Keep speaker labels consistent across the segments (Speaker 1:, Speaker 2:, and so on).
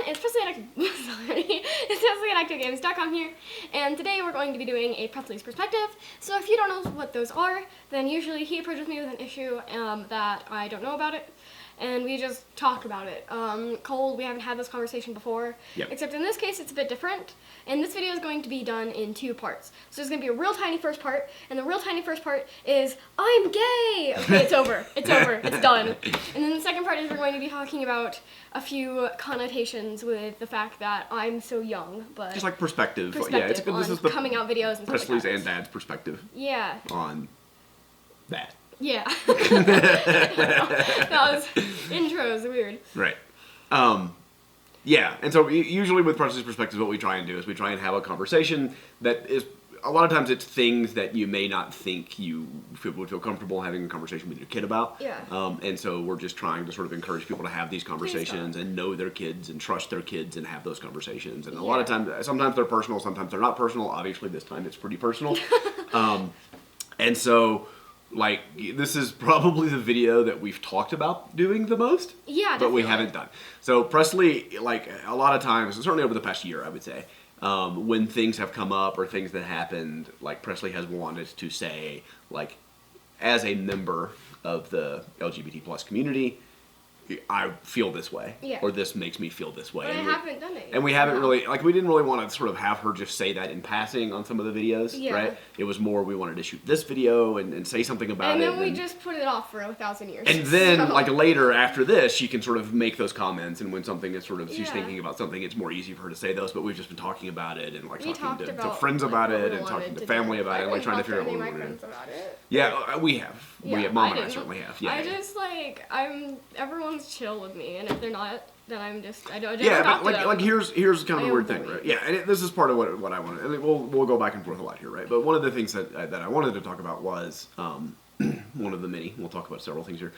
Speaker 1: it's Presley at actoutgames.com here, and today we're going to be doing a Presleys Perspective. So if you don't know what those are, then usually he approaches me with an issue that I don't know about it, and we just talk about it. Cole, we haven't had this conversation before, except in this case it's a bit different, and this video is going to be done in 2 parts. So there's going to be a real tiny first part, and the real tiny first part is, I'm gay! Okay, it's over. It's over. It's done. And then the second part is we're going to be talking about a few connotations with the fact that I'm so young, but...
Speaker 2: Just like perspective.
Speaker 1: Yeah, it's
Speaker 2: this is the
Speaker 1: coming out videos and stuff
Speaker 2: Presley's
Speaker 1: like that.
Speaker 2: and Dad's perspective.
Speaker 1: Yeah.
Speaker 2: On that.
Speaker 1: Yeah. That intro is weird.
Speaker 2: Right. Yeah, and so usually with Presley's Perspective, what we try and do is we try and have a conversation that is, a lot of times it's things that you may not think you would feel comfortable having a conversation with your kid about.
Speaker 1: Yeah.
Speaker 2: And so we're just trying to sort of encourage people to have these conversations and know their kids and trust their kids and have those conversations. And a lot of times, sometimes they're personal, sometimes they're not personal. Obviously this time it's pretty personal. And so... like, this is probably the video that we've talked about doing the most.
Speaker 1: Yeah, definitely.
Speaker 2: But we haven't done. So Presley, like, a lot of times, certainly over the past year, I would say, when things have come up or things that happened, like, Presley has wanted to say, like, as a member of the LGBT plus community, I feel this way, or this makes me feel this way.
Speaker 1: But I haven't done it.
Speaker 2: And we haven't really, like, we didn't really want to sort of have her just say that in passing on some of the videos, right? It was more we wanted to shoot this video and say something about it.
Speaker 1: And then we just put it off for 1,000 years.
Speaker 2: And then, like, later after this, she can sort of make those comments, and when something is sort of, she's thinking about something, it's more easy for her to say those, but we've just been talking about it, and, like, talking to friends about it, and talking to family about it, and, like, trying to figure out what we're doing. Yeah, we have. Mom and I certainly have. Yeah.
Speaker 1: I just, like, everyone's chill with me, and if they're not, then I'm just, I don't
Speaker 2: yeah,
Speaker 1: talk
Speaker 2: but
Speaker 1: to them.
Speaker 2: like here's kind of a weird thing, right? Yeah, and this is part of what I wanted. And we'll go back and forth a lot here, right? But one of the things that I wanted to talk about was one of the many. We'll talk about several things here.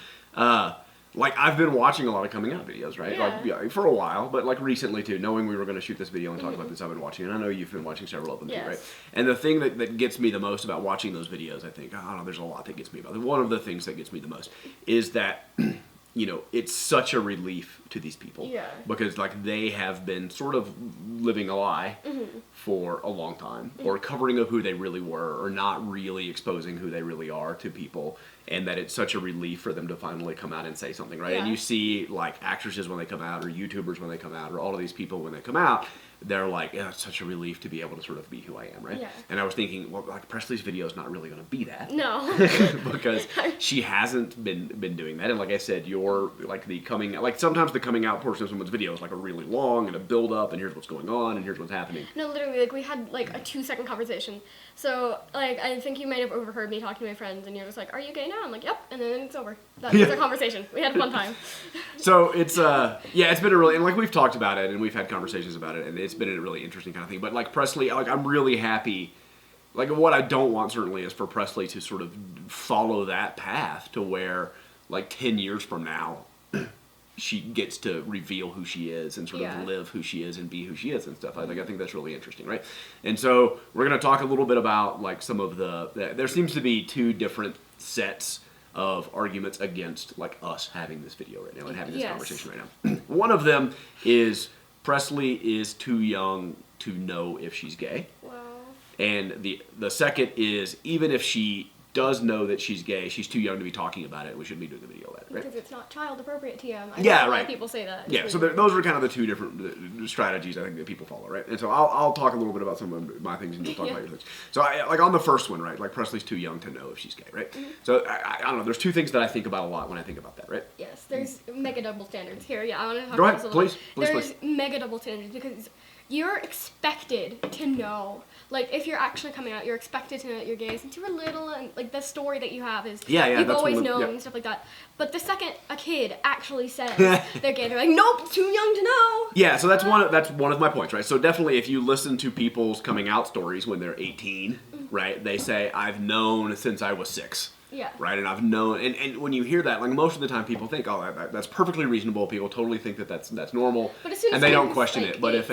Speaker 2: Like, I've been watching a lot of coming out videos, right? Like, for a while, but like recently too, knowing we were going to shoot this video and talk about this, I've been watching, and I know you've been watching several of them too, right? And the thing that gets me the most about watching those videos, I think, I don't know, there's a lot that gets me about it. One of the things that gets me the most is that, you know, it's such a relief to these people. Because, like, they have been sort of living a lie for a long time, or covering up who they really were, or not really exposing who they really are to people. And that it's such a relief for them to finally come out and say something, right? And you see, like, actresses when they come out, or YouTubers when they come out, or all of these people when they come out, they're like, yeah, it's such a relief to be able to sort of be who I am, right? And I was thinking, well, like, Presley's video is not really going to be that.
Speaker 1: No.
Speaker 2: Because she hasn't been doing that. And like I said, you're, like, sometimes the coming out portion of someone's video is, like, a really long and a build up, and here's what's going on, and here's what's happening.
Speaker 1: No, literally, like, we had, like, a 2-second conversation. So, like, I think you might have overheard me talking to my friends, and you're just like, are you gay now? I'm like, yep, and then it's over. That was our conversation. We had a fun time.
Speaker 2: So, it's, yeah, it's been a really, and, like, we've talked about it, and we've had conversations about it, and it's been a really interesting kind of thing. But, like, Presley, like, I'm really happy. Like, what I don't want, certainly, is for Presley to sort of follow that path to where, like, 10 years from now, she gets to reveal who she is and sort of live who she is and be who she is and stuff. I think that's really interesting, right? And so we're going to talk a little bit about, like, some of there seems to be 2 different sets of arguments against, like, us having this video right now and having this conversation right now. One of them is Presley is too young to know if she's gay.
Speaker 1: Wow. And
Speaker 2: the second is, even if she does know that she's gay, she's too young to be talking about it. We shouldn't be doing the video about it, right?
Speaker 1: Because it's not child appropriate TM.
Speaker 2: A lot
Speaker 1: of people say that.
Speaker 2: Yeah, so those are kind of the 2 different strategies I think that people follow, right? And so I'll talk a little bit about some of my things and you'll talk about your things. So like on the first one, right? Like, Presley's too young to know if she's gay, right? So I don't know. There's 2 things that I think about a lot when I think about that, right?
Speaker 1: Yes, there's mega double standards here. Yeah, I want to talk
Speaker 2: Go
Speaker 1: about
Speaker 2: ahead,
Speaker 1: this a little
Speaker 2: please.
Speaker 1: There's mega double standards because you're expected to know. Like, if you're actually coming out, you're expected to know that you're gay since you were little, and, like, the story that you have is you've always known and stuff like that. But the second a kid actually says they're gay, they're like, nope, too young to know.
Speaker 2: Yeah, so that's one of my points, right? So definitely, if you listen to people's coming out stories when they're 18, right, they say, I've known since I was 6.
Speaker 1: Yeah.
Speaker 2: Right, and I've known, and when you hear that, like, most of the time people think, oh, that's perfectly reasonable. People totally think that's normal,
Speaker 1: but as soon as
Speaker 2: and they don't question
Speaker 1: like,
Speaker 2: it. But if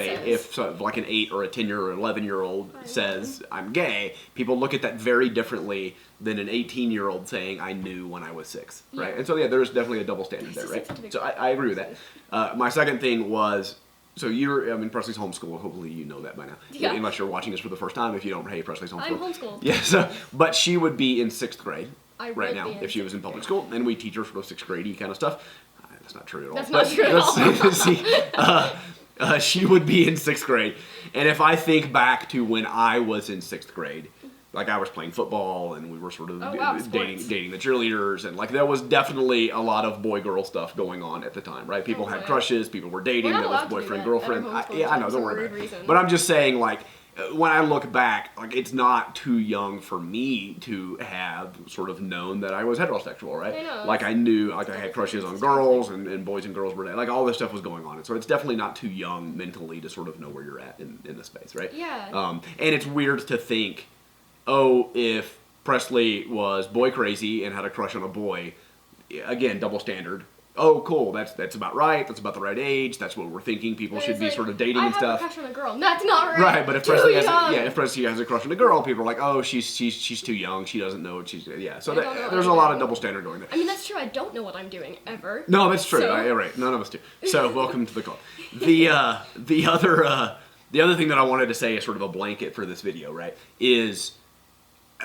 Speaker 2: like an 8 or a 10-year or 11-year-old says I'm gay, people look at that very differently than an 18-year-old saying I knew when I was 6. Right, and so there's definitely a double standard there, right? So I agree with that. My second thing was, So I mean, Presley's homeschooled. Hopefully you know that by now.
Speaker 1: Yeah.
Speaker 2: Unless you're watching this for the first time. If you don't, hey, Presley's homeschooled.
Speaker 1: I'm homeschooled.
Speaker 2: Yeah, so, but she would be in 6th grade
Speaker 1: I
Speaker 2: right
Speaker 1: would
Speaker 2: now
Speaker 1: be in
Speaker 2: if she was in public school. And we teach her sort of 6th grade-y kind of stuff. That's not true at all.
Speaker 1: That's not true at all.
Speaker 2: See, she would be in 6th grade. And if I think back to when I was in 6th grade, like I was playing football and we were sort of dating the cheerleaders, and like there was definitely a lot of boy-girl stuff going on at the time, right? People had crushes, people were dating, there was boyfriend, girlfriend. I know, don't worry about it. But I'm just saying, like, when I look back, like it's not too young for me to have sort of known that I was heterosexual, right?
Speaker 1: I know.
Speaker 2: Like I knew, like I had crushes on girls and boys and girls were like all this stuff was going on, and so it's definitely not too young mentally to sort of know where you're at in the space, right?
Speaker 1: Yeah.
Speaker 2: And it's weird to think, oh, if Presley was boy crazy and had a crush on a boy, again, double standard. Oh, cool. That's about right. That's about the right age. That's what we're thinking. People should be sort of dating and stuff.
Speaker 1: I have a crush on a girl. That's not right.
Speaker 2: Right, but if Presley has a crush on a girl, people are like, oh, she's too young. She doesn't know what she's So there's a lot of double standard going there.
Speaker 1: I mean, that's true. I don't know what I'm doing ever.
Speaker 2: No, that's true.
Speaker 1: So.
Speaker 2: Right. None of us do. So welcome to the club. The other thing that I wanted to say is sort of a blanket for this video, right? Is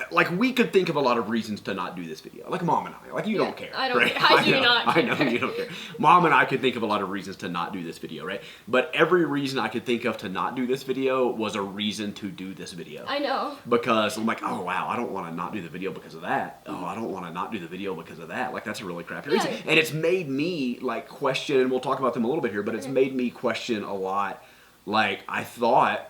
Speaker 2: like we could think of a lot of reasons to not do this video. Like Mom and I. Like you don't care.
Speaker 1: I don't
Speaker 2: right?
Speaker 1: care. I do not care.
Speaker 2: I know you don't care. Mom and I could think of a lot of reasons to not do this video, right? But every reason I could think of to not do this video was a reason to do this video.
Speaker 1: I know.
Speaker 2: Because I'm like, oh wow, I don't want to not do the video because of that. Oh, I don't want to not do the video because of that. Like that's a really crappy reason. And it's made me like question, and we'll talk about them a little bit here, but it's made me question a lot. Like I thought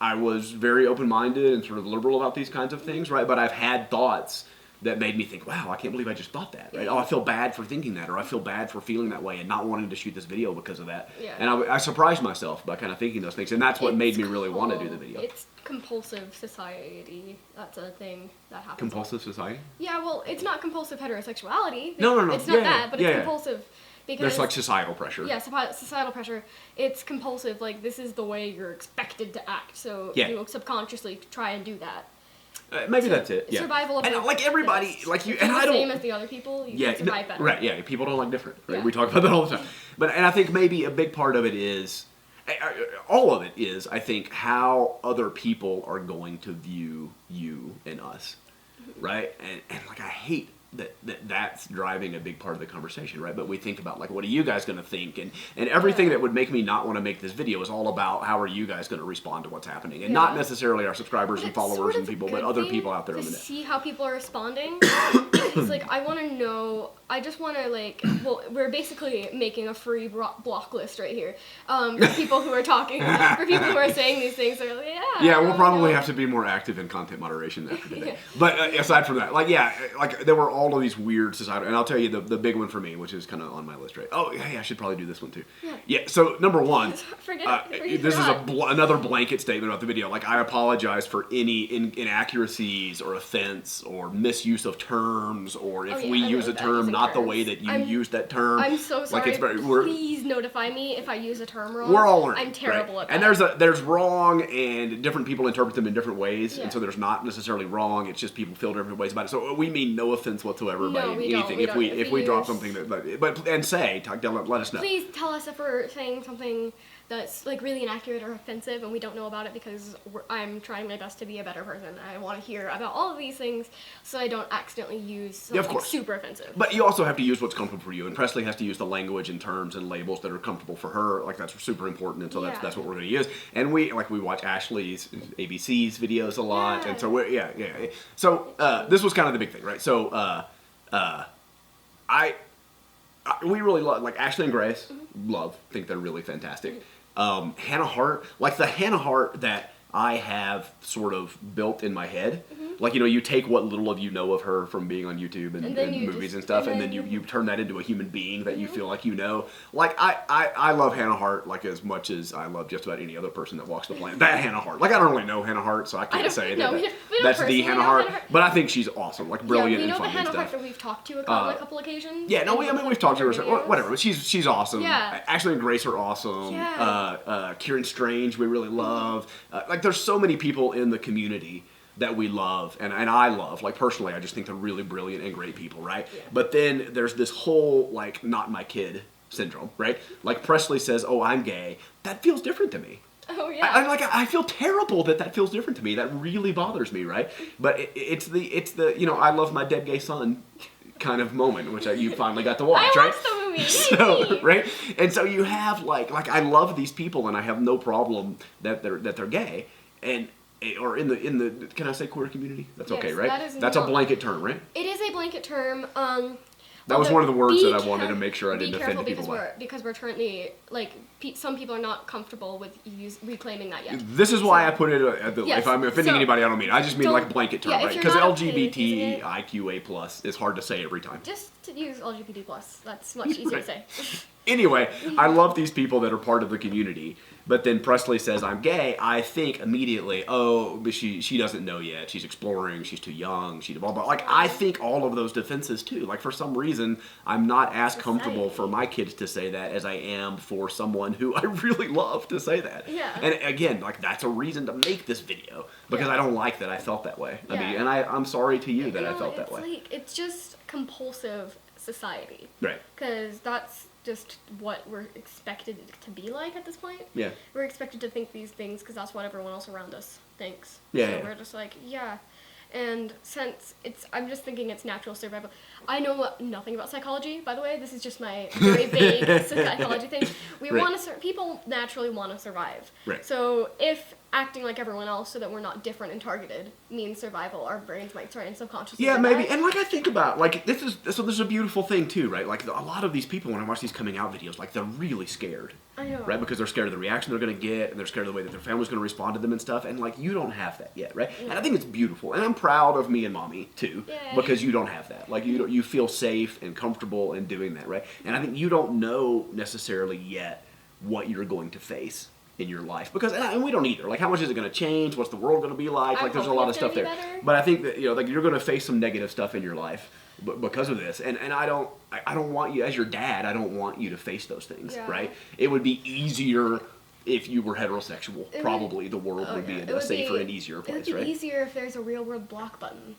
Speaker 2: I was very open-minded and sort of liberal about these kinds of things, right? But I've had thoughts that made me think, wow, I can't believe I just thought that, right? Oh, I feel bad for thinking that, or I feel bad for feeling that way and not wanting to shoot this video because of that.
Speaker 1: Yeah.
Speaker 2: And I surprised myself by kind of thinking those things, and that's what made me really want to do the video.
Speaker 1: It's compulsive society. That's a thing that happens.
Speaker 2: Compulsive society?
Speaker 1: Yeah, well, it's not compulsive heterosexuality.
Speaker 2: No.
Speaker 1: It's not that, but it's compulsive. Because,
Speaker 2: there's like societal pressure.
Speaker 1: Yeah, societal pressure. It's compulsive. Like, this is the way you're expected to act, so you subconsciously try and do that.
Speaker 2: Maybe that's it. Yeah.
Speaker 1: Survival of
Speaker 2: and like everybody, like you, and I don't.
Speaker 1: Same as the other people. You can survive better.
Speaker 2: Right. Yeah. People don't like different. Right.
Speaker 1: Yeah.
Speaker 2: We talk about that all the time. And I think maybe a big part of it is, all of it is, I think, how other people are going to view you and us, right? And like I hate that's driving a big part of the conversation, right? But we think about like, what are you guys going to think? And everything that would make me not want to make this video is all about how are you guys going to respond to what's happening, and not necessarily our subscribers and followers and people, but other people out there on the net.
Speaker 1: To see how people are responding, it's like I want to know. I just want to like. Well, we're basically making a free block list right here for people who are talking, for people who are saying these things. They're like,
Speaker 2: yeah, we'll probably have to be more active in content moderation after today. But aside from that, like there were all of these weird societal, and I'll tell you the big one for me, which is kind of on my list, right? Oh, hey, I should probably do this one too. Yeah. So number one, this is another blanket statement about the video. Like I apologize for any inaccuracies or offense or misuse of terms, or if we use a term not the way that you use that term.
Speaker 1: I'm so sorry.
Speaker 2: Like
Speaker 1: please notify me if I use a term wrong.
Speaker 2: We're all learning.
Speaker 1: I'm terrible at that.
Speaker 2: And there's wrong, and different people interpret them in different ways, and so there's not necessarily wrong. It's just people feel different ways about it. So we mean no offense whatsoever by anything. If we drop something let us know.
Speaker 1: Please tell us if we're saying something that's like really inaccurate or offensive and we don't know about it, because I'm trying my best to be a better person. I want to hear about all of these things so I don't accidentally use something super offensive.
Speaker 2: But you also have to use what's comfortable for you, and Presley has to use the language and terms and labels that are comfortable for her. Like that's super important, and so that's what we're going to use. And we watch Ashley's ABC's videos a lot, and so So this was kind of the big thing, right? So we really love, like Ashley and Grace, think they're really fantastic. Hannah Hart, like the Hannah Hart that I have sort of built in my head. Like, you take what little of you know of her from being on YouTube and movies and stuff, and then you turn that into a human being that you feel like you know. Like, I love Hannah Hart, like, as much as I love just about any other person that walks the planet. That Hannah Hart. Like, I don't really know Hannah Hart, so I can't say that's the Hannah Hart. But I think she's awesome, like, brilliant and funny and stuff.
Speaker 1: We know the Hannah Hart that we've talked to on a couple occasions.
Speaker 2: Yeah, we've talked to her, whatever, but she's awesome.
Speaker 1: Yeah.
Speaker 2: Ashley and Grace are awesome.
Speaker 1: Yeah.
Speaker 2: Kieran Strange, we really love. Like, there's so many people in the community that we love, and I love, like personally, I just think they're really brilliant and great people, right? Yeah. But then there's this whole, like, not my kid syndrome, right? Like Presley says, "Oh, I'm gay." That feels different to me.
Speaker 1: Oh yeah.
Speaker 2: I feel terrible that feels different to me. That really bothers me, right? But it's the you know, I love my dead gay son kind of moment, which you finally got to watch,
Speaker 1: I
Speaker 2: right?
Speaker 1: watched the movie.
Speaker 2: So, right? And so you have like I love these people, and I have no problem that they're gay, and or in the can I say queer community? That's
Speaker 1: Yes,
Speaker 2: okay, right?
Speaker 1: that is
Speaker 2: That's a
Speaker 1: not-
Speaker 2: blanket term, right?
Speaker 1: It is a blanket term.
Speaker 2: That was
Speaker 1: although
Speaker 2: one of the words
Speaker 1: be
Speaker 2: that I wanted to make sure I didn't
Speaker 1: be
Speaker 2: offend
Speaker 1: careful
Speaker 2: people by.
Speaker 1: because we're currently like some people are not comfortable with reclaiming that yet.
Speaker 2: This is why I put it at the.
Speaker 1: Yes,
Speaker 2: If I'm offending
Speaker 1: so
Speaker 2: anybody, I don't mean. I just mean
Speaker 1: don't-
Speaker 2: like blanket term,
Speaker 1: yeah, if
Speaker 2: right?
Speaker 1: you're
Speaker 2: Because
Speaker 1: not okay with using it-
Speaker 2: LGBTIQA plus is hard to say every time.
Speaker 1: Just to use LGBT plus. That's much easier to say.
Speaker 2: Anyway, I love these people that are part of the community. But then Presley says I'm gay. I think immediately, oh, but she doesn't know yet. She's exploring. She's too young. She's blah blah. Like I think all of those defenses too. Like for some reason, I'm not as comfortable for my kids to say that as I am for someone who I really love to say that.
Speaker 1: Yeah.
Speaker 2: And again, like that's a reason to make this video because I don't like that I felt that way. I
Speaker 1: Yeah.
Speaker 2: mean, and I'm sorry to you that I
Speaker 1: No,
Speaker 2: felt that
Speaker 1: it's
Speaker 2: way.
Speaker 1: like it's just compulsive society.
Speaker 2: Right.
Speaker 1: Because that's just what we're expected to be like at this point.
Speaker 2: Yeah.
Speaker 1: We're expected to think these things because that's what everyone else around us thinks.
Speaker 2: Yeah,
Speaker 1: So
Speaker 2: yeah.
Speaker 1: we're just like, yeah. And since I'm just thinking it's natural survival. I know nothing about psychology, by the way. This is just my very vague psychology thing. We
Speaker 2: Right.
Speaker 1: want to people naturally want to survive.
Speaker 2: Right.
Speaker 1: So if acting like everyone else so that we're not different and targeted means survival, our brains might try and subconsciously
Speaker 2: Yeah,
Speaker 1: do
Speaker 2: maybe.
Speaker 1: that.
Speaker 2: And like I think about like this is a beautiful thing too, right? Like a lot of these people when I watch these coming out videos, like they're really scared.
Speaker 1: I know.
Speaker 2: Right? Because they're scared of the reaction they're going to get, and they're scared of the way that their family's going to respond to them and stuff. And like you don't have that yet, right? And I think it's beautiful, and I'm proud of me and mommy too,
Speaker 1: Yay.
Speaker 2: because you don't have that. Like you feel safe and comfortable in doing that, right? And I think you don't know necessarily yet what you're going to face in your life because and we don't either. Like how much is it going to change? What's the world going to be like?
Speaker 1: I'm
Speaker 2: Like there's a
Speaker 1: hoping
Speaker 2: lot of
Speaker 1: it's
Speaker 2: stuff
Speaker 1: gonna
Speaker 2: there.
Speaker 1: be better.
Speaker 2: But I think that like you're going to face some negative stuff in your life because of this, and I don't want you as your dad. I don't want you to face those things,
Speaker 1: Yeah.
Speaker 2: right? It would be easier if you were heterosexual.
Speaker 1: It
Speaker 2: Probably the world would be
Speaker 1: yeah. It
Speaker 2: a
Speaker 1: would
Speaker 2: safer
Speaker 1: be-
Speaker 2: and easier
Speaker 1: It
Speaker 2: place,
Speaker 1: would be
Speaker 2: right?
Speaker 1: easier if there's a real world block button.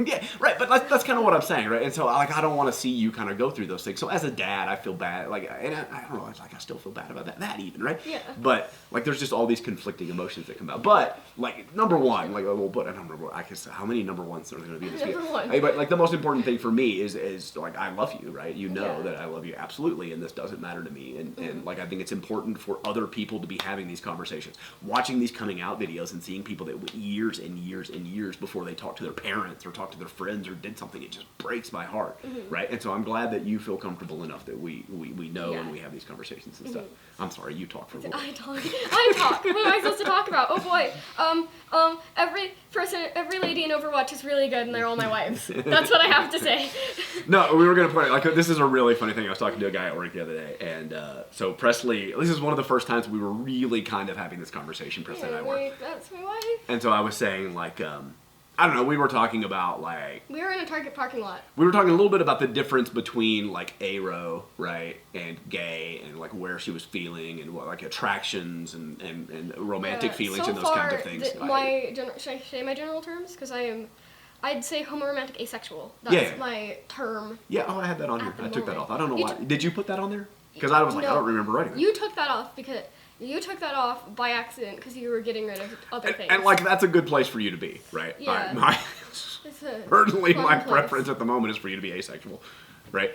Speaker 2: Yeah, right. But that's kind of what I'm saying, right? And so like I don't want to see you kind of go through those things. So as a dad, I feel bad. Like and I don't know. It's like I still feel bad about that even, right?
Speaker 1: Yeah.
Speaker 2: But like there's just all these conflicting emotions that come out. But like number one, like we'll put a number one. I guess how many number ones are there going to be in this
Speaker 1: Number
Speaker 2: video?
Speaker 1: one.
Speaker 2: Hey, but like the most important thing for me is like I love you, right? You know
Speaker 1: Yeah.
Speaker 2: that I love you absolutely, and this doesn't matter to me. And like I think it's important for other people to be having these conversations, watching these coming out videos, and seeing people that went years and years and years before they talked to their parents or talked to their friends or did something. It just breaks my heart, right? And so I'm glad that you feel comfortable enough that we know
Speaker 1: Yeah.
Speaker 2: and we have these conversations and stuff. I'm sorry, you talk for a little bit.
Speaker 1: I talk. What am I supposed to talk about? Oh boy. Every lady in Overwatch is really good, and they're all my wives. That's what I have to say.
Speaker 2: No, we were going to point out, like, this is a really funny thing. I was talking to a guy at work the other day, and so Presley, this is one of the first times we were really kind of having this conversation, Presley and I were.
Speaker 1: That's my wife.
Speaker 2: And so I was saying, like, I don't know, we were talking about, like,
Speaker 1: We were in a Target parking lot.
Speaker 2: we were talking a little bit about the difference between, like, aro, right, and gay, and, like, where she was feeling, and what, like, attractions and romantic feelings
Speaker 1: so
Speaker 2: and those kinds of
Speaker 1: far,
Speaker 2: things.
Speaker 1: Should I say my general terms? Because I'd say homoromantic asexual. That's
Speaker 2: Yeah.
Speaker 1: my term.
Speaker 2: Yeah, oh, I had that on here.
Speaker 1: At the
Speaker 2: I took that
Speaker 1: moment.
Speaker 2: off. I don't know
Speaker 1: You
Speaker 2: why.
Speaker 1: took-
Speaker 2: Did you put that on there? Because I was like, I
Speaker 1: No.
Speaker 2: don't remember writing that.
Speaker 1: You took that off because you took that off by accident because you were getting rid of other things.
Speaker 2: And like that's a good place for you to be, right?
Speaker 1: Yeah. It's a
Speaker 2: Certainly
Speaker 1: fun
Speaker 2: my
Speaker 1: place.
Speaker 2: preference at the moment is for you to be asexual, right?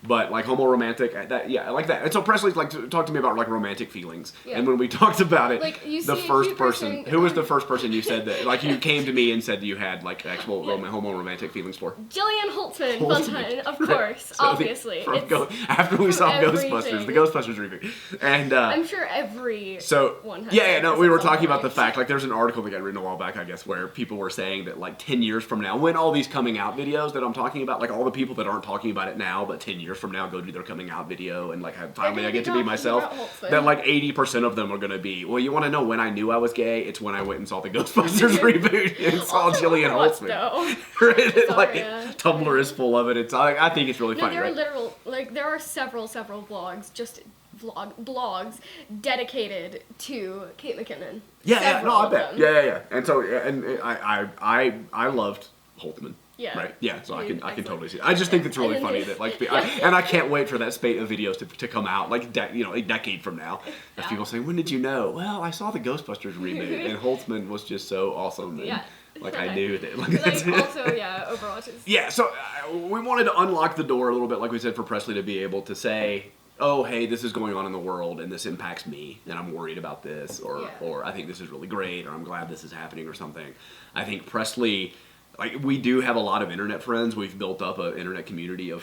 Speaker 2: But like homoromantic, that yeah, I like that. And so Presley's like talk to me about like romantic feelings.
Speaker 1: Yeah.
Speaker 2: And when we talked about it,
Speaker 1: Like, you
Speaker 2: the
Speaker 1: see a
Speaker 2: first
Speaker 1: cute
Speaker 2: person,
Speaker 1: person-
Speaker 2: who was the first person you said that like you came to me and said you had like actual homoromantic feelings for?
Speaker 1: Jillian Holtzman,
Speaker 2: Holtzman.
Speaker 1: Fontaine, of
Speaker 2: Right.
Speaker 1: course,
Speaker 2: So the-
Speaker 1: obviously.
Speaker 2: from
Speaker 1: It's-
Speaker 2: after we saw
Speaker 1: everything.
Speaker 2: Ghostbusters, the Ghostbusters reboot, and
Speaker 1: I'm sure every
Speaker 2: so
Speaker 1: one has
Speaker 2: yeah,
Speaker 1: said
Speaker 2: no,
Speaker 1: this
Speaker 2: we
Speaker 1: at
Speaker 2: were
Speaker 1: some
Speaker 2: talking about the
Speaker 1: point.
Speaker 2: fact like there's an article that got written a while back, I guess, where people were saying that like 10 years from now, when all these coming out videos that I'm talking about, like all the people that aren't talking about it now, but 10 years from now go do their coming out video, and like finally I
Speaker 1: gonna
Speaker 2: get to
Speaker 1: be
Speaker 2: be myself.
Speaker 1: talking about Holtzman.
Speaker 2: That like 80% of them are going to be, well, you want to know when I knew I was gay? It's when I went and saw the Ghostbusters reboot and saw Jillian
Speaker 1: What,
Speaker 2: Holtzman.
Speaker 1: though?
Speaker 2: Right? And, like
Speaker 1: yeah.
Speaker 2: Tumblr is full of it. It's I think it's really
Speaker 1: No,
Speaker 2: funny,
Speaker 1: there are
Speaker 2: right?
Speaker 1: there are several blogs, just blogs dedicated to Kate McKinnon.
Speaker 2: Yeah,
Speaker 1: Several
Speaker 2: no, I
Speaker 1: of
Speaker 2: bet.
Speaker 1: them.
Speaker 2: Yeah. And so, and I loved Holtzman.
Speaker 1: Yeah.
Speaker 2: Right. Yeah. So I can
Speaker 1: Excellent.
Speaker 2: totally see it. I just think it's really
Speaker 1: And
Speaker 2: funny
Speaker 1: then
Speaker 2: that like, and I can't wait for that spate of videos to come out like a decade from now. Of people saying, "When did you know?" Well, I saw the Ghostbusters reboot, and Holtzman was just so awesome. And,
Speaker 1: Yeah.
Speaker 2: like I knew that. Like,
Speaker 1: also, Overwatch is.
Speaker 2: Yeah. So we wanted to unlock the door a little bit, like we said, for Presley to be able to say, "Oh, hey, this is going on in the world, and this impacts me, and I'm worried about this," or "I think this is really great," or "I'm glad this is happening," or something. I think Presley, like, we do have a lot of internet friends. We've built up an internet community of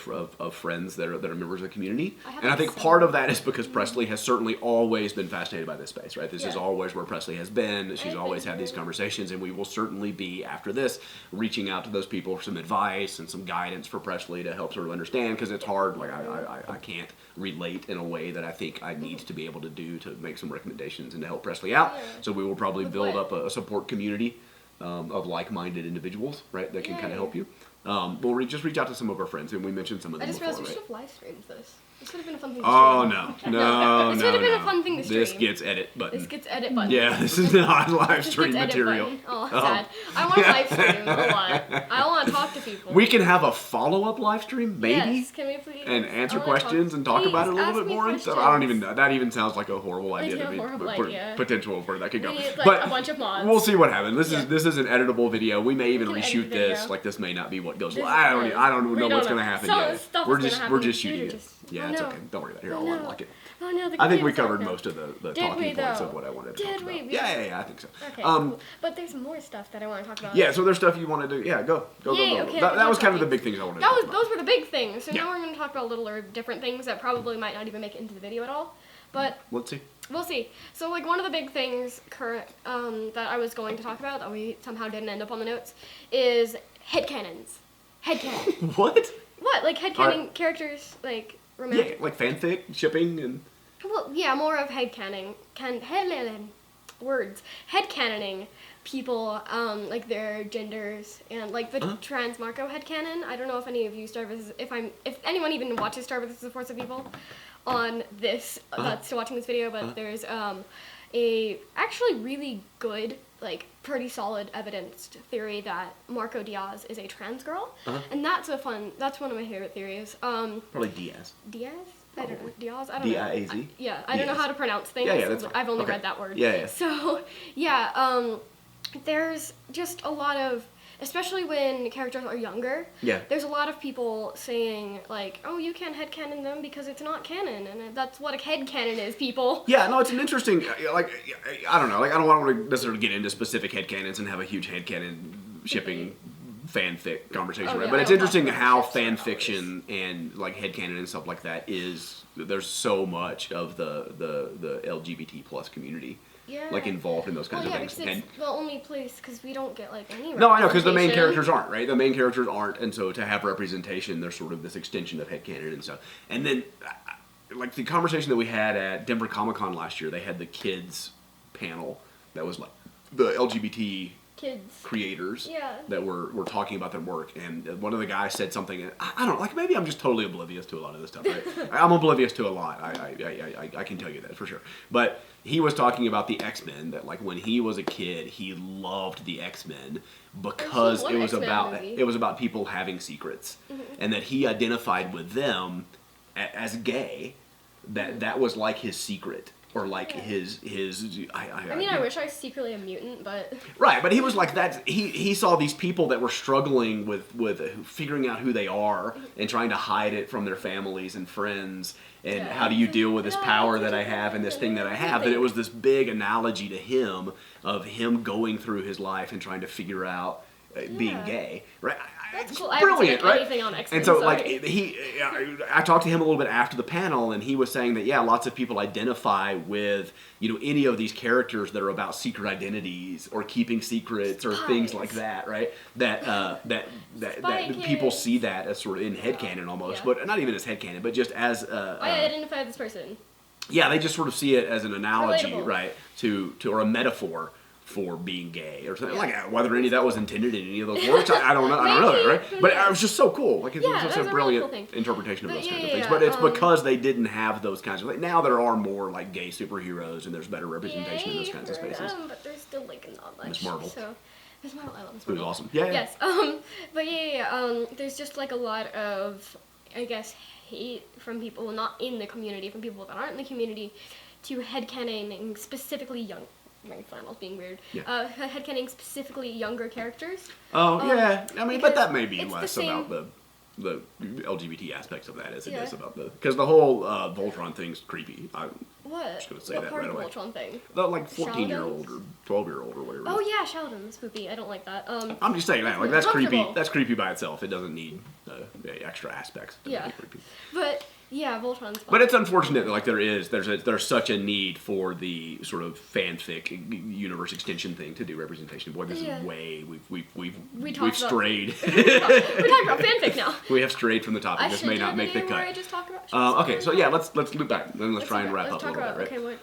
Speaker 2: friends that are members of the community, and I think part of that is because Presley has certainly always been fascinated by this space, right? This is always where Presley has been. She's always had these conversations, and we will certainly be, after this, reaching out to those people for some advice and some guidance for Presley to help sort of understand, because it's hard. Like, I can't relate in a way that I think I need to be able to do to make some recommendations and to help Presley out. So we will probably build up a support community of like-minded individuals, right, that can kind of help you. We'll just reach out to some of our friends, and we mentioned some of them before,
Speaker 1: I just realized we should
Speaker 2: right?
Speaker 1: have live streamed this. This would have been a fun thing to stream.
Speaker 2: Oh, no.
Speaker 1: This would have been a fun thing to stream.
Speaker 2: This gets edit button.
Speaker 1: This gets edit button.
Speaker 2: Yeah, this is not live
Speaker 1: This
Speaker 2: stream
Speaker 1: gets edit
Speaker 2: material.
Speaker 1: button. Oh, sad. I want to live stream a lot. I want to talk to people.
Speaker 2: We can have a follow-up live stream, maybe?
Speaker 1: Yes, can we please?
Speaker 2: And answer questions and talk about it a little bit more and stuff. I don't even know. That even sounds like a horrible idea to me. Potential of where that could go.
Speaker 1: We need, like,
Speaker 2: but
Speaker 1: a bunch of mods.
Speaker 2: we'll see what happens. This is an editable video. We may even
Speaker 1: can
Speaker 2: reshoot
Speaker 1: edit
Speaker 2: this.
Speaker 1: video.
Speaker 2: Like, this may not be what goes live. I don't know what's going to happen yet. We're just shooting it. Yeah, it's okay. Don't worry about it. Here, I'll unlock it.
Speaker 1: Oh, no,
Speaker 2: I think we covered most of the talking points of what I wanted to talk about.
Speaker 1: Did we?
Speaker 2: Yeah, I think so.
Speaker 1: Okay, cool. But there's more stuff that I want to talk about.
Speaker 2: Yeah, so there's stuff you want to do. Yeah, go.
Speaker 1: Okay,
Speaker 2: That was kind of the big things I wanted to talk about.
Speaker 1: Those were the big things. So
Speaker 2: Yeah.
Speaker 1: now we're going to talk about littler different things that probably might not even make it into the video at all. But
Speaker 2: Let's see.
Speaker 1: we'll see. So, like, one of the big things that I was going to talk about that we somehow didn't end up on the notes is headcanons. Headcanon.
Speaker 2: What?
Speaker 1: What? Like, headcanon characters, like, romantic?
Speaker 2: Yeah, like fanfic, shipping, and...
Speaker 1: Well, yeah, more of headcanoning. Words. Headcanoning people, like, their genders, and, like, the trans Marco headcanon. I don't know if any of you Star vs. If anyone even watches Star vs. the Force of Evil on this, that's watching this video, but there's, a actually really good, like, pretty solid evidenced theory that Marco Diaz is a trans girl, and that's one of my favorite theories.
Speaker 2: Probably Diaz.
Speaker 1: Diaz? I don't know. Diaz? I don't know.
Speaker 2: D-I-A-Z?
Speaker 1: Yeah, I don't know how to pronounce things.
Speaker 2: Yeah, that's fine.
Speaker 1: I've only
Speaker 2: Okay.
Speaker 1: read that word.
Speaker 2: Yeah.
Speaker 1: So, yeah, there's just a lot of, especially when characters are younger, there's a lot of people saying, like, oh, you can't headcanon them because it's not canon, and that's what a headcanon is, people.
Speaker 2: Yeah, no, it's an interesting, like, I don't know, like, I don't want to necessarily get into specific headcanons and have a huge headcanon shipping fanfic conversation, right? But it's interesting how fan fiction and, like, headcanon and stuff like that there's so much of the LGBT plus community.
Speaker 1: Yeah.
Speaker 2: Like, involved in those kinds of things.
Speaker 1: Because it's the only place, because we don't get, like, any
Speaker 2: No, I know, because the main
Speaker 1: representation.
Speaker 2: characters aren't, right? The main characters aren't, and so to have representation, there's sort of this extension of headcanon and stuff. And then, like, the conversation that we had at Denver Comic-Con last year, they had the kids panel that was, like, the LGBT
Speaker 1: kids
Speaker 2: creators
Speaker 1: Yeah.
Speaker 2: that were talking about their work, and one of the guys said something, and I don't know, like, maybe I'm just totally oblivious to a lot of this stuff, right? I'm oblivious to a lot, I can tell you that for sure, but he was talking about the X-Men, that, like, when he was a kid, he loved the X-Men because
Speaker 1: I've seen one
Speaker 2: it was about people having secrets, and that he identified with them as gay, that was like his secret. Or like his
Speaker 1: I mean, I wish I was secretly a mutant, but...
Speaker 2: Right, but he was like that. He saw these people that were struggling with figuring out who they are and trying to hide it from their families and friends. And how do you deal with this power that I have and this thing that I have? That it was this big analogy to him of him going through his life and trying to figure out being gay. Right?
Speaker 1: That's cool.
Speaker 2: Brilliant,
Speaker 1: I haven't seen, like,
Speaker 2: right?
Speaker 1: anything on X-Men,
Speaker 2: and so,
Speaker 1: sorry.
Speaker 2: like, I talked to him a little bit after the panel, and he was saying that, yeah, lots of people identify with, any of these characters that are about secret identities or keeping secrets or things like that, right? That people see that as sort of in headcanon almost, but not even as headcanon, but just as...
Speaker 1: I identify with this person.
Speaker 2: Yeah, they just sort of see it as an analogy,
Speaker 1: Relatable.
Speaker 2: right, or a metaphor for being gay or something. Like, whether any of that was intended in any of those words, I don't know. I don't know that, right? But it was just so cool. Like, it's such a brilliant interpretation of those kinds of things. But it's because they didn't have those kinds of... Like, now there are more, like, gay superheroes and there's better representation in those kinds of spaces.
Speaker 1: But there's still, like, not much.
Speaker 2: Miss Marvel.
Speaker 1: So, I love this
Speaker 2: It was
Speaker 1: movie.
Speaker 2: awesome. Yeah.
Speaker 1: Yes. But there's just like a lot of, I guess, hate from people not in the community, from people that aren't in the community, to headcanoning specifically young. My flannel's being weird.
Speaker 2: Yeah.
Speaker 1: Headcanoning specifically younger characters.
Speaker 2: Oh yeah. I mean, but that may be
Speaker 1: it's the
Speaker 2: less
Speaker 1: same-
Speaker 2: about the LGBT aspects of that as it
Speaker 1: Yeah.
Speaker 2: is about because the whole Voltron thing's creepy.
Speaker 1: What?
Speaker 2: Just gonna say
Speaker 1: what
Speaker 2: that
Speaker 1: part
Speaker 2: right
Speaker 1: of the
Speaker 2: away.
Speaker 1: Voltron thing?
Speaker 2: The like 14-year-old or 12-year-old or whatever.
Speaker 1: Oh yeah, Sheldon's poopy. I don't like that.
Speaker 2: I'm just saying that, like, that's creepy.
Speaker 1: Uncomfortable.
Speaker 2: That's creepy by itself. It doesn't need extra aspects to make
Speaker 1: Yeah.
Speaker 2: it creepy.
Speaker 1: But yeah, Voltron's fun.
Speaker 2: But it's unfortunate that like there's such a need for the sort of fanfic universe extension thing to do representation. Boy, this
Speaker 1: Yeah.
Speaker 2: is way we've
Speaker 1: talked about-
Speaker 2: strayed.
Speaker 1: We're talking about fanfic now.
Speaker 2: We have strayed from the topic.
Speaker 1: I
Speaker 2: This
Speaker 1: should
Speaker 2: may
Speaker 1: do
Speaker 2: not
Speaker 1: a
Speaker 2: make the
Speaker 1: video where I
Speaker 2: cut.
Speaker 1: just talk about.
Speaker 2: Okay, so yeah, let's loop back. Then let's try and wrap up a
Speaker 1: talk
Speaker 2: little
Speaker 1: about,
Speaker 2: bit, right?
Speaker 1: Okay, what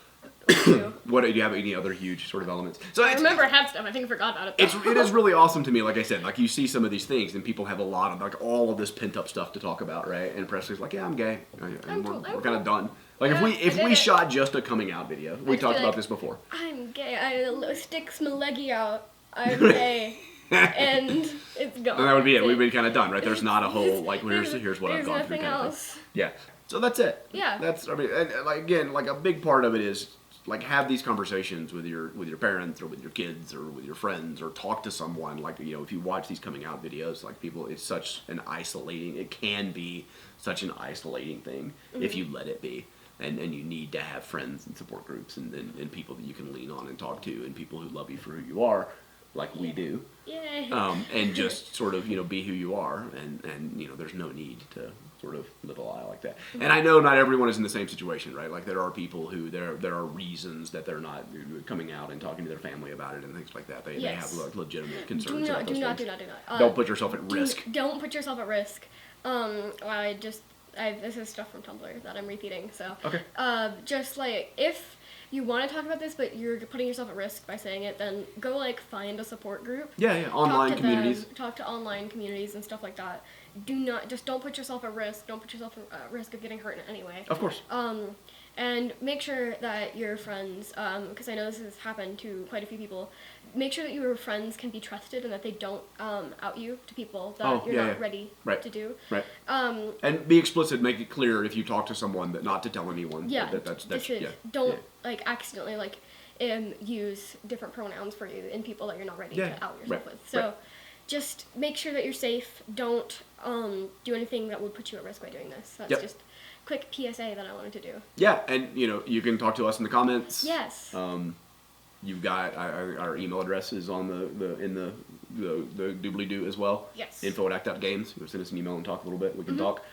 Speaker 1: do you do?
Speaker 2: What do you have any other huge sort of elements? So
Speaker 1: I
Speaker 2: it's,
Speaker 1: remember half stuff. I think I forgot about it. Though.
Speaker 2: it is really awesome to me, like I said, like you see some of these things and people have a lot of like all of this pent up stuff to talk about, right? And Presley's like, yeah, I'm gay. And we're kind of done. Like
Speaker 1: Yeah,
Speaker 2: if
Speaker 1: I
Speaker 2: we
Speaker 1: did it.
Speaker 2: shot just a coming out video, we
Speaker 1: just
Speaker 2: talked
Speaker 1: be
Speaker 2: about
Speaker 1: like,
Speaker 2: this before.
Speaker 1: I'm gay. Sticks my leggy out. I'm gay. And it's gone.
Speaker 2: And that would be it. We'd be kind of done, right? There's not a whole like here's what I've
Speaker 1: There's
Speaker 2: gone through.
Speaker 1: nothing
Speaker 2: Kind of thing.
Speaker 1: else.
Speaker 2: Yeah. So that's it.
Speaker 1: Yeah.
Speaker 2: That's I mean, and like again, like a big part of it is like have these conversations with your parents or with your kids or with your friends or talk to someone. Like if you watch these coming out videos, like people, it's such an isolating. It can be such an isolating thing if you let it be. And you need to have friends and support groups and people that you can lean on and talk to and people who love you for who you are, like we do.
Speaker 1: Yay.
Speaker 2: And just sort of be who you are and there's no need to sort of live a lie like that. And I know not everyone is in the same situation, right? Like there are people who there are reasons that they're not coming out and talking to their family about it and things like that. They have like, legitimate concerns about those things.
Speaker 1: Do not.
Speaker 2: Don't put yourself at risk.
Speaker 1: Don't put yourself at risk. This is stuff from Tumblr that I'm repeating. So
Speaker 2: Okay.
Speaker 1: just like if you want to talk about this, but you're putting yourself at risk by saying it, then go like find a support group.
Speaker 2: Yeah. Online communities.
Speaker 1: Talk to online communities and stuff like that. Don't put yourself at risk. Don't put yourself at risk of getting hurt in any way.
Speaker 2: Of course.
Speaker 1: And make sure that your friends, because I know this has happened to quite a few people, make sure that your friends can be trusted and that they don't out you to people that you're not ready to do.
Speaker 2: Right. And be explicit. Make it clear if you talk to someone that not to tell anyone.
Speaker 1: Yeah.
Speaker 2: That's
Speaker 1: Don't like accidentally use different pronouns for you in people that you're not ready to out yourself with. So just make sure that you're safe. Don't do anything that would put you at risk by doing this. That's just quick PSA that I wanted to do.
Speaker 2: Yeah, and you can talk to us in the comments.
Speaker 1: Yes.
Speaker 2: You've got our email address is on the doobly-doo as well.
Speaker 1: Yes.
Speaker 2: info@actoutgames. You can send us an email and talk a little bit. We can talk.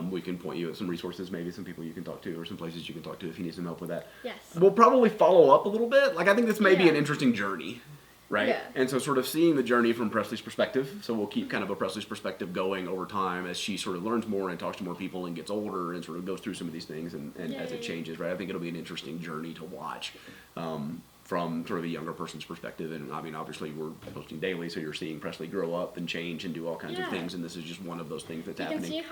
Speaker 2: We can point you at some resources, maybe some people you can talk to, or some places you can talk to if you need some help with that.
Speaker 1: Yes.
Speaker 2: We'll probably follow up a little bit. Like I think this may be an interesting journey. Right?
Speaker 1: Yeah.
Speaker 2: And so sort of seeing the journey from Presley's perspective. So we'll keep kind of a Presley's perspective going over time as she sort of learns more and talks to more people and gets older and sort of goes through some of these things and as it changes, right? I think it'll be an interesting journey to watch from sort of a younger person's perspective. And I mean, obviously we're posting daily, so you're seeing Presley grow up and change and do all kinds of things. And this is just one of those things that's happening.
Speaker 1: You can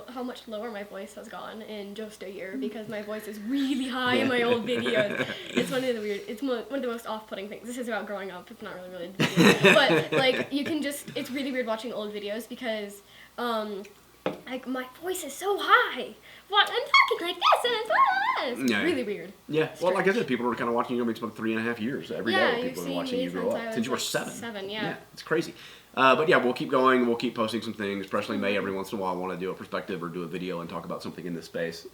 Speaker 1: see how much lower my voice has gone in just a year because my voice is really high in my old videos. It's one of the most off-putting things. This is about growing up. It's not really related to videos. But like it's really weird watching old videos because like my voice is so high. What I'm talking like this and it's really weird.
Speaker 2: Yeah. Well, like I said, people are kind of watching you. It's about 3.5 years every day. People are watching you grow up since you were 7.
Speaker 1: 7, yeah.
Speaker 2: It's crazy. But yeah, we'll keep going. We'll keep posting some things. Presley may every once in a while want to do a perspective or do a video and talk about something in this space.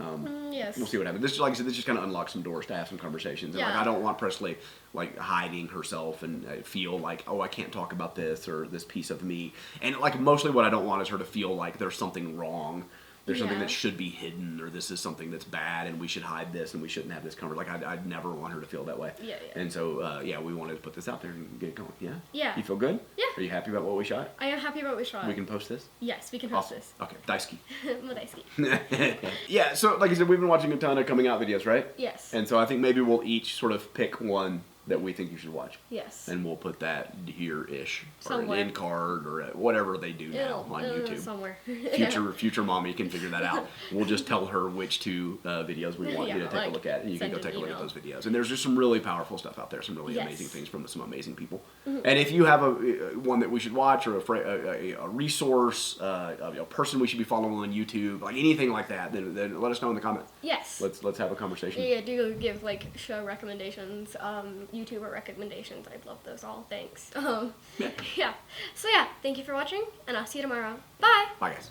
Speaker 1: Yes.
Speaker 2: We'll see what happens. This, like I said, this just kind of unlocks some doors to have some conversations. And like I don't want Presley like hiding herself and feel like, oh, I can't talk about this or this piece of me. And like mostly what I don't want is her to feel like there's something wrong. There's something that should be hidden, or this is something that's bad, and we should hide this, and we shouldn't have this conversation. Like, I'd never want her to feel that way.
Speaker 1: Yeah.
Speaker 2: And so, we wanted to put this out there and get it going. Yeah?
Speaker 1: Yeah.
Speaker 2: You feel good?
Speaker 1: Yeah.
Speaker 2: Are you happy about what we shot?
Speaker 1: I am happy about what we shot.
Speaker 2: We can post this?
Speaker 1: Yes, we can post this.
Speaker 2: Okay, daisuki.
Speaker 1: Daisuki.
Speaker 2: So like I said, we've been watching a ton of coming out videos, right?
Speaker 1: Yes.
Speaker 2: And so I think maybe we'll each sort of pick one that we think you should watch.
Speaker 1: Yes.
Speaker 2: And we'll put that here-ish, or
Speaker 1: Somewhere.
Speaker 2: an end card, or whatever they do now on YouTube.
Speaker 1: Somewhere.
Speaker 2: Future mommy can figure that out. We'll just tell her which 2 videos we want you to take a look at, and you can go take a look at those videos. And there's just some really powerful stuff out there, some really amazing things from some amazing people. And if you have one that we should watch, or a resource, a person we should be following on YouTube, like anything like that, then let us know in the comments.
Speaker 1: Yes.
Speaker 2: Let's have a conversation.
Speaker 1: Yeah, do give like show recommendations, YouTuber recommendations. I'd love those all. Thanks. Yeah. So yeah, thank you for watching, and I'll see you tomorrow. Bye.
Speaker 2: Bye, guys.